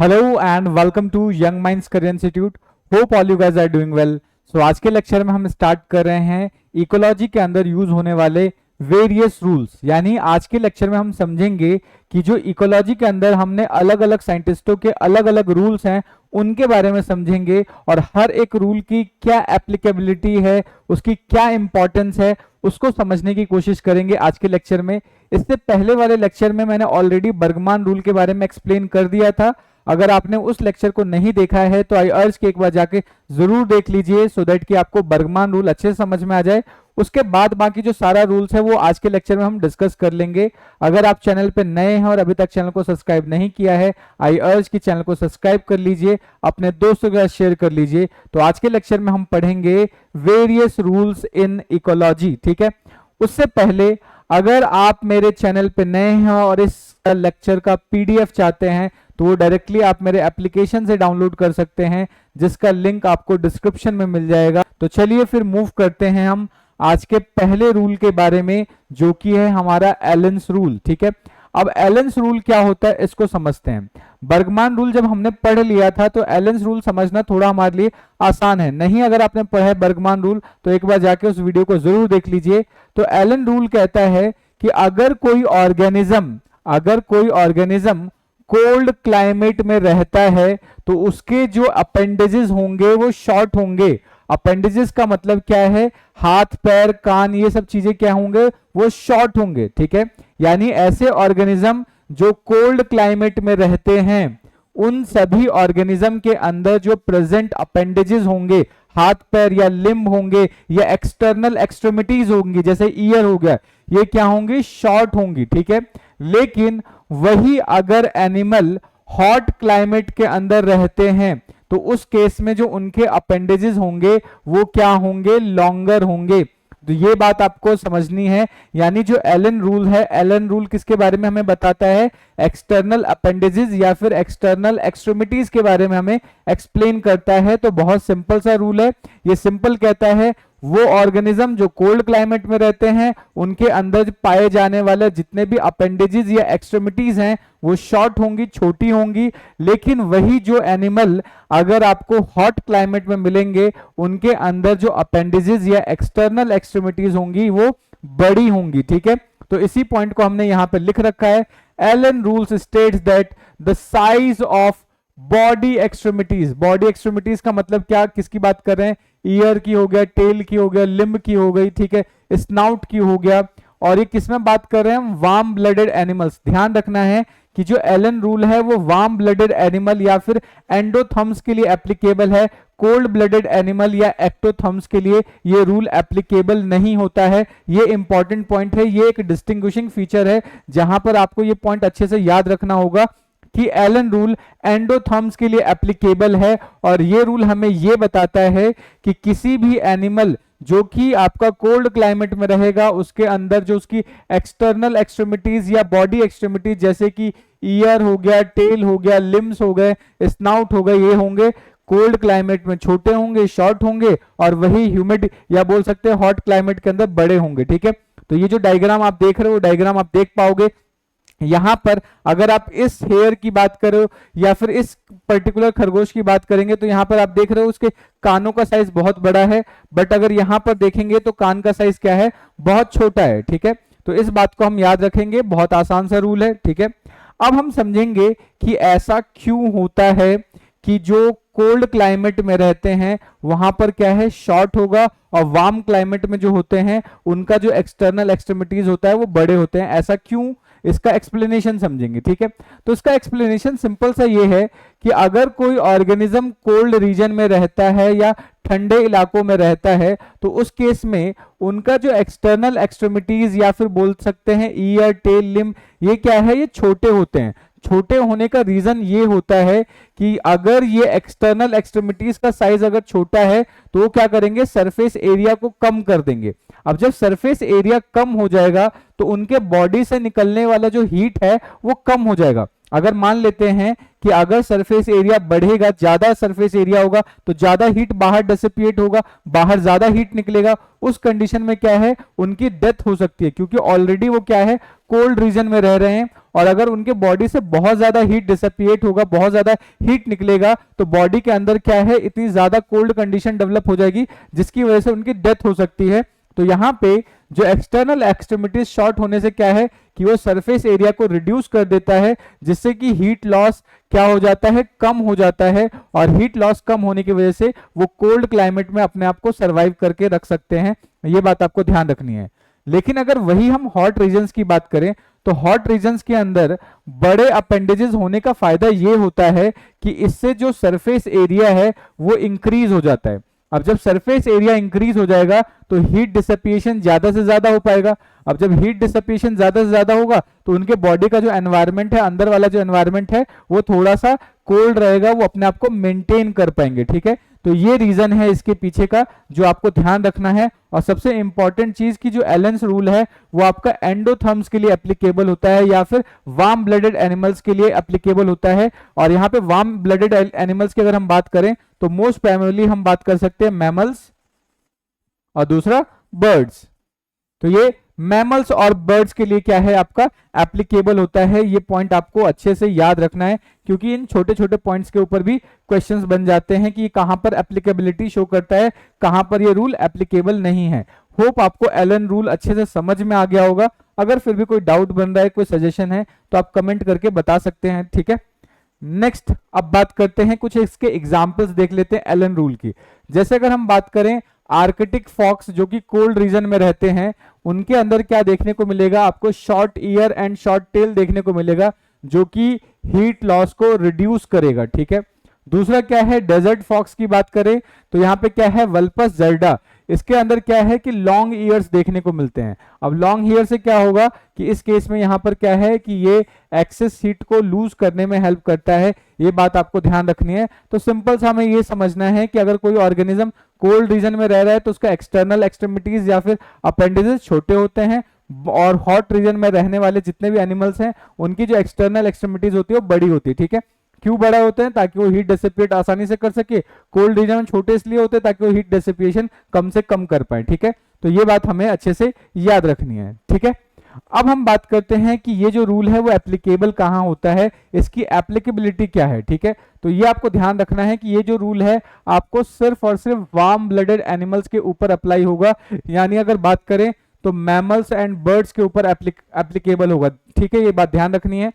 Hello and welcome to young minds career institute. Hope all you guys are doing well. So आज के lecture में हम start कर रहे हैं इकोलॉजी के अंदर यूज होने वाले वेरियस रूल्स। यानी आज के लेक्चर में हम समझेंगे कि जो इकोलॉजी के अंदर हमने अलग अलग साइंटिस्टों के अलग अलग रूल्स हैं उनके बारे में समझेंगे और हर एक रूल की क्या एप्लीकेबिलिटी है, उसकी क्या इंपॉर्टेंस है, उसको समझने की कोशिश करेंगे आज के लेक्चर में। इससे पहले वाले लेक्चर में मैंने ऑलरेडी बर्गमान रूल के बारे में एक्सप्लेन कर दिया था। अगर आपने उस लेक्चर को नहीं देखा है तो आई अर्ज कि एक बार जाके जरूर देख लीजिए सो दैट कि आपको बर्गमान रूल अच्छे से समझ में आ जाए। उसके बाद बाकी जो सारा रूल्स है वो आज के लेक्चर में हम डिस्कस कर लेंगे। अगर आप चैनल पे नए हैं और अभी तक चैनल को सब्सक्राइब नहीं किया है, आई अर्ज कि चैनल को सब्सक्राइब कर लीजिए, अपने दोस्तों के साथ शेयर कर लीजिए। तो आज के लेक्चर में हम पढ़ेंगे वेरियस रूल्स इन इकोलॉजी। ठीक है, उससे पहले अगर आप मेरे चैनल पे नए हैं और इस लेक्चर का पीडीएफ चाहते हैं तो वो डायरेक्टली आप मेरे एप्लीकेशन से डाउनलोड कर सकते हैं, जिसका लिंक आपको डिस्क्रिप्शन में मिल जाएगा। तो चलिए फिर मूव करते हैं हम आज के पहले रूल के बारे में, जो कि है हमारा एलेंस रूल। ठीक है, अब एलेंस रूल क्या होता है इसको समझते हैं। बर्गमान रूल जब हमने पढ़ लिया था तो एलेंस रूल समझना थोड़ा हमारे लिए आसान है। नहीं अगर आपने पढ़ा है बर्गमान रूल तो एक बार जाके उस वीडियो को जरूर देख लीजिए। तो एलन रूल कहता है कि अगर कोई ऑर्गेनिज्म कोल्ड क्लाइमेट में रहता है तो उसके जो अपेंडेजेस होंगे वो शॉर्ट होंगे। अपेंडेजेस का मतलब क्या है, हाथ पैर कान ये सब चीजें क्या होंगे, वो शॉर्ट होंगे। ठीक है, यानी ऐसे ऑर्गेनिज्म जो कोल्ड क्लाइमेट में रहते हैं उन सभी ऑर्गेनिज्म के अंदर जो प्रेजेंट अपेंडेजेस होंगे, हाथ पैर या लिम्ब होंगे या एक्सटर्नल एक्सट्रीमिटीज होंगी, जैसे ईयर हो गया, ये क्या होंगी, शॉर्ट होंगी। ठीक है, लेकिन वही अगर एनिमल हॉट क्लाइमेट के अंदर रहते हैं तो उस केस में जो उनके अपेंडेजेस होंगे वो क्या होंगे, लॉन्गर होंगे। तो ये बात आपको समझनी है। यानी जो एलन रूल है, एलन रूल किसके बारे में हमें बताता है, एक्सटर्नल अपेंडेजेस या फिर एक्सटर्नल एक्सट्रीमिटीज के बारे में हमें एक्सप्लेन करता है। तो बहुत सिंपल सा रूल है। ये सिंपल कहता है वो ऑर्गेनिज्म जो कोल्ड क्लाइमेट में रहते हैं उनके अंदर पाए जाने वाले जितने भी अपेंडेजेस या एक्सट्रीमिटीज हैं वो शॉर्ट होंगी, छोटी होंगी। लेकिन वही जो एनिमल अगर आपको हॉट क्लाइमेट में मिलेंगे उनके अंदर जो अपेंडेजेस या एक्सटर्नल एक्सट्रीमिटीज होंगी वो बड़ी होंगी। ठीक है, तो इसी पॉइंट को हमने यहां पे लिख रखा है। Allen rules states that the size of body extremities का मतलब क्या, किसकी बात कर रहे हैं, ईयर की हो गया, टेल की हो गया, लिम्ब की हो गई, ठीक है, स्नाउट की हो गया। और ये किसमें बात कर रहे हैं हम, वार्म ब्लडेड एनिमल्स। ध्यान रखना है कि जो एलन रूल है वो वार्म ब्लडेड एनिमल या फिर एंडोथर्म्स के लिए एप्लीकेबल है। कोल्ड ब्लडेड एनिमल या एक्टोथर्म्स के लिए ये रूल एप्लीकेबल नहीं होता है। ये इंपॉर्टेंट पॉइंट है, ये एक डिस्टिंग्विशिंग फीचर है जहां पर आपको ये पॉइंट अच्छे से याद रखना होगा कि एलन रूल एंडोथर्म्स के लिए एप्लीकेबल है। और ये रूल हमें ये बताता है कि किसी भी एनिमल जो कि आपका कोल्ड क्लाइमेट में रहेगा उसके अंदर जो उसकी एक्सटर्नल एक्सट्रीमिटीज या बॉडी एक्सट्रीमिटीज जैसे कि ईयर हो गया, टेल हो गया, लिम्स हो गए, स्नाउट हो गए, ये होंगे कोल्ड क्लाइमेट में छोटे होंगे, शॉर्ट होंगे, और वही ह्यूमिड या बोल सकते हैं हॉट क्लाइमेट के अंदर बड़े होंगे। ठीक है, तो ये जो डायग्राम आप देख रहे हो वो डायग्राम आप देख पाओगे। यहां पर अगर आप इस हेयर की बात करो या फिर इस पर्टिकुलर खरगोश की बात करेंगे तो यहां पर आप देख रहे हो उसके कानों का साइज बहुत बड़ा है, बट अगर यहां पर देखेंगे तो कान का साइज क्या है, बहुत छोटा है। ठीक है, तो इस बात को हम याद रखेंगे, बहुत आसान सा रूल है। ठीक है, अब हम समझेंगे कि ऐसा क्यों होता है कि जो कोल्ड क्लाइमेट में रहते हैं वहां पर क्या है, शॉर्ट होगा, और वार्म क्लाइमेट में जो होते हैं उनका जो एक्सटर्नल एक्सट्रीमिटीज होता है वो बड़े होते हैं। ऐसा क्यों, इसका एक्सप्लेनेशन समझेंगे। ठीक है, तो इसका एक्सप्लेनेशन सिंपल सा ये है कि अगर कोई ऑर्गेनिज्म कोल्ड रीजन में रहता है या ठंडे इलाकों में रहता है तो उस केस में उनका जो एक्सटर्नल एक्सट्रीमिटीज या फिर बोल सकते हैं ईयर टेल लिम्ब, ये क्या है, ये छोटे होते हैं। छोटे होने का रीजन ये होता है कि अगर ये एक्सटर्नल एक्सट्रीमिटीज का साइज अगर छोटा है तो वो क्या करेंगे, सरफेस एरिया को कम कर देंगे। अब जब सरफेस एरिया कम हो जाएगा तो उनके बॉडी से निकलने वाला जो हीट है वो कम हो जाएगा। अगर मान लेते हैं कि अगर सरफेस एरिया बढ़ेगा, ज्यादा सरफेस एरिया होगा तो ज्यादा हीट बाहर डिसिपिएट होगा, बाहर ज्यादा हीट निकलेगा, उस कंडीशन में क्या है उनकी डेथ हो सकती है, क्योंकि ऑलरेडी वो क्या है कोल्ड रीजन में रह रहे हैं। और अगर उनके बॉडी से बहुत ज्यादा हीट डिसिपिएट होगा, बहुत ज्यादा हीट निकलेगा, तो बॉडी के अंदर क्या है इतनी ज्यादा कोल्ड कंडीशन डेवलप हो जाएगी जिसकी वजह से उनकी डेथ हो सकती है। तो यहाँ पे जो एक्सटर्नल एक्सट्रीमिटीज शॉर्ट होने से क्या है कि वो सरफेस एरिया को रिड्यूस कर देता है, जिससे कि हीट लॉस क्या हो जाता है, कम हो जाता है। और हीट लॉस कम होने की वजह से वो कोल्ड क्लाइमेट में अपने आप को सरवाइव करके रख सकते हैं। ये बात आपको ध्यान रखनी है। लेकिन अगर वही हम हॉट रीजन्स की बात करें तो हॉट रीजन्स के अंदर बड़े अपेंडेजेस होने का फायदा ये होता है कि इससे जो सरफेस एरिया है वो इंक्रीज हो जाता है। अब जब सरफेस एरिया इंक्रीज हो जाएगा तो हीट डिसिपिएशन ज्यादा से ज्यादा हो पाएगा। अब जब हीट डिसिपिएशन ज्यादा से ज्यादा होगा तो उनके बॉडी का जो एनवायरनमेंट है, अंदर वाला जो एनवायरनमेंट है वो थोड़ा सा कोल्ड रहेगा, वो अपने आप को मेंटेन कर पाएंगे। ठीक है, तो ये रीजन है इसके पीछे का जो आपको ध्यान रखना है। और सबसे इंपॉर्टेंट चीज की जो एलेंस रूल है वो आपका एंडोथर्म्स के लिए एप्लीकेबल होता है या फिर वार्म ब्लडेड एनिमल्स के लिए एप्लीकेबल होता है। और यहाँ पे वार्म ब्लडेड एनिमल्स की अगर हम बात करें तो मोस्ट प्राइमरली हम बात कर सकते हैं मैमल्स और दूसरा बर्ड्स। तो ये मैमल्स और बर्ड्स के लिए क्या है आपका एप्लीकेबल होता है। ये पॉइंट आपको अच्छे से याद रखना है, क्योंकि इन छोटे छोटे पॉइंट्स के ऊपर भी क्वेश्चंस बन जाते हैं कि कहां पर एप्लीकेबिलिटी शो करता है, कहां पर ये रूल एप्लीकेबल नहीं है। होप आपको एलन रूल अच्छे से समझ में आ गया होगा। अगर फिर भी कोई डाउट बन रहा है, कोई सजेशन है तो आप कमेंट करके बता सकते हैं। ठीक है, नेक्स्ट अब बात करते हैं, कुछ इसके एग्जाम्पल्स देख लेते हैं एलन रूल की। जैसे अगर हम बात करें आर्कटिक फॉक्स जो कि कोल्ड रीजन में रहते हैं, उनके अंदर क्या देखने को मिलेगा आपको, short year and short tail देखने को मिलेगा जो कि हीट लॉस को रिड्यूस करेगा। ठीक है, दूसरा क्या है डेजर्ट फॉक्स की बात करें तो यहाँ पे क्या है वल्पस जर्डा, इसके अंदर क्या है कि लॉन्ग ईयर्स देखने को मिलते हैं। अब लॉन्ग ईयर से क्या होगा कि इस केस में यहाँ पर क्या है कि ये एक्सेस हीट को लूज करने में हेल्प करता है। ये बात आपको ध्यान रखनी है। तो सिंपल सा हमें ये समझना है कि अगर कोई ऑर्गेनिज्म कोल्ड रीजन में रह रहा है तो उसका एक्सटर्नल एक्सट्रीमिटीज या फिर अपेंडिजेस छोटे होते हैं, और हॉट रीजन में रहने वाले जितने भी एनिमल्स हैं उनकी जो एक्सटर्नल एक्सट्रीमिटीज होती है वो बड़ी होती है। ठीक है, क्यों बड़ा होते हैं, ताकि वो हीट डिसिपिएट आसानी से कर सके। कोल्ड रीजन में छोटे इसलिए होते हैं ताकि वो हीट डिसिपिएशन कम से कम कर पाए। ठीक है, तो ये बात हमें अच्छे से याद रखनी है। ठीक है, अब हम बात करते हैं कि ये जो रूल है वो एप्लीकेबल कहां होता है, इसकी एप्लीकेबिलिटी क्या है। ठीक है, तो ये आपको ध्यान रखना है कि ये जो रूल है आपको सिर्फ और सिर्फ वार्म ब्लडेड एनिमल्स के ऊपर अप्लाई होगा, यानी अगर बात करें तो मैमल्स एंड बर्ड्स के ऊपर एप्लीकेबल होगा। ठीक है, ये बात ध्यान रखनी है।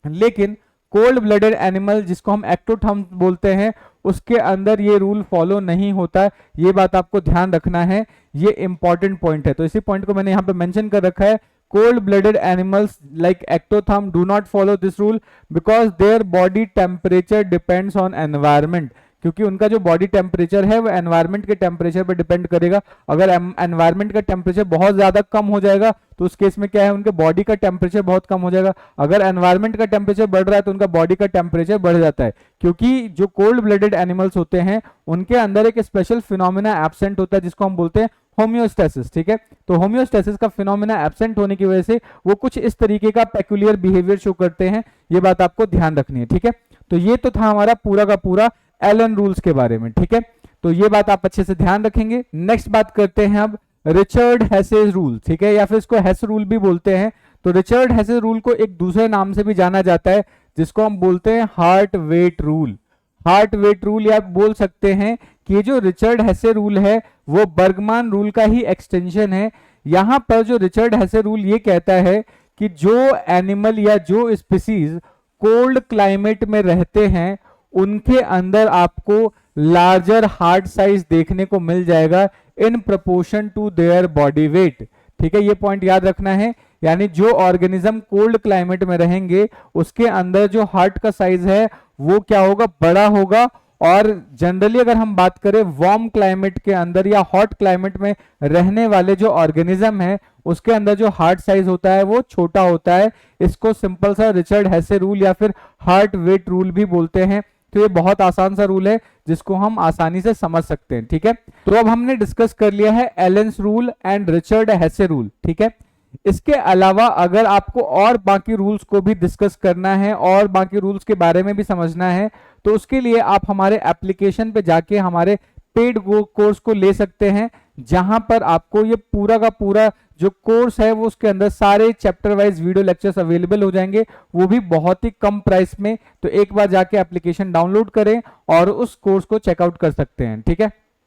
लेकिन कोल्ड ब्लडेड एनिमल जिसको हम एक्टोथर्म्स बोलते हैं उसके अंदर ये रूल फॉलो नहीं होता। ये बात आपको ध्यान रखना है, ये इंपॉर्टेंट पॉइंट है। तो इसी पॉइंट को मैंने यहाँ पे मेंशन कर रखा है, cold blooded animals like ectotherm do not follow this rule because their body temperature depends on environment। क्योंकि उनका जो बॉडी टेम्परेचर है वो एनवायरनमेंट के टेम्परेचर पर डिपेंड करेगा। अगर एनवायरनमेंट का टेम्परेचर बहुत ज्यादा कम हो जाएगा तो उस केस में क्या है उनके बॉडी का टेम्परेचर बहुत कम हो जाएगा। अगर एनवायरनमेंट का टेम्परेचर बढ़ रहा है तो उनका बॉडी का टेम्परेचर बढ़ जाता है, क्योंकि जो कोल्ड ब्लडेड एनिमल्स होते हैं उनके अंदर एक स्पेशल फिनोमिना एब्सेंट होता है जिसको हम बोलते हैं होम्योस्टेसिस। ठीक है, तो होम्योस्टेसिस का फिनोमिना एब्सेंट होने की वजह से वो कुछ इस तरीके का पेक्यूलियर बिहेवियर शो करते हैं। ये बात आपको ध्यान रखनी है। ठीक है, तो ये तो था हमारा पूरा का पूरा एलन रूल्स के बारे में। ठीक है, तो ये बात आप अच्छे से ध्यान रखेंगे। नेक्स्ट बात करते हैं अब रिचर्ड हैसेस रूल। ठीक है, या फिर इसको हेस रूल भी बोलते हैं। तो रिचर्ड हैसेस रूल को एक दूसरे नाम से भी जाना जाता है जिसको हम बोलते हैं heart weight rule. Heart weight rule या बोल सकते हैं कि ये जो रिचर्ड हैसे रूल है वो बर्गमान रूल का ही एक्सटेंशन है। यहां पर जो रिचर्ड हैसे रूल ये कहता है कि जो एनिमल या जो स्पीसीज कोल्ड क्लाइमेट में रहते हैं उनके अंदर आपको लार्जर हार्ट साइज देखने को मिल जाएगा in proportion to their body weight. ठीक है, ये पॉइंट याद रखना है। यानी जो ऑर्गेनिज्म कोल्ड क्लाइमेट में रहेंगे उसके अंदर जो हार्ट का साइज है वो क्या होगा, बड़ा होगा। और जनरली अगर हम बात करें वार्म क्लाइमेट के अंदर या हॉट क्लाइमेट में रहने वाले जो ऑर्गेनिज्म है उसके अंदर जो हार्ट साइज होता है वो छोटा होता है। इसको सिंपल सा रिचर्ड हैसे रूल या फिर हार्ट वेट रूल भी बोलते हैं। तो ये बहुत आसान सा रूल है जिसको हम आसानी से समझ सकते हैं। ठीक है, तो अब हमने डिस्कस कर लिया है Allen's rule and Richard Hesse rule. ठीक है, इसके अलावा अगर आपको और बाकी रूल्स को भी डिस्कस करना है और बाकी रूल्स के बारे में भी समझना है, तो उसके लिए आप हमारे एप्लीकेशन पे जाके हमारे पेड कोर्स को ले सकते हैं, जहां पर आपको ये पूरा का पूरा जो कोर्स है वो उसके अंदर सारे chapter wise video lectures available हो जाएंगे, वो भी बहुत ही कम प्राइस में। तो एक बार जाके एप्लीकेशन डाउनलोड करें और उस कोर्स को चेकआउट कर सकते हैं। ठीक है।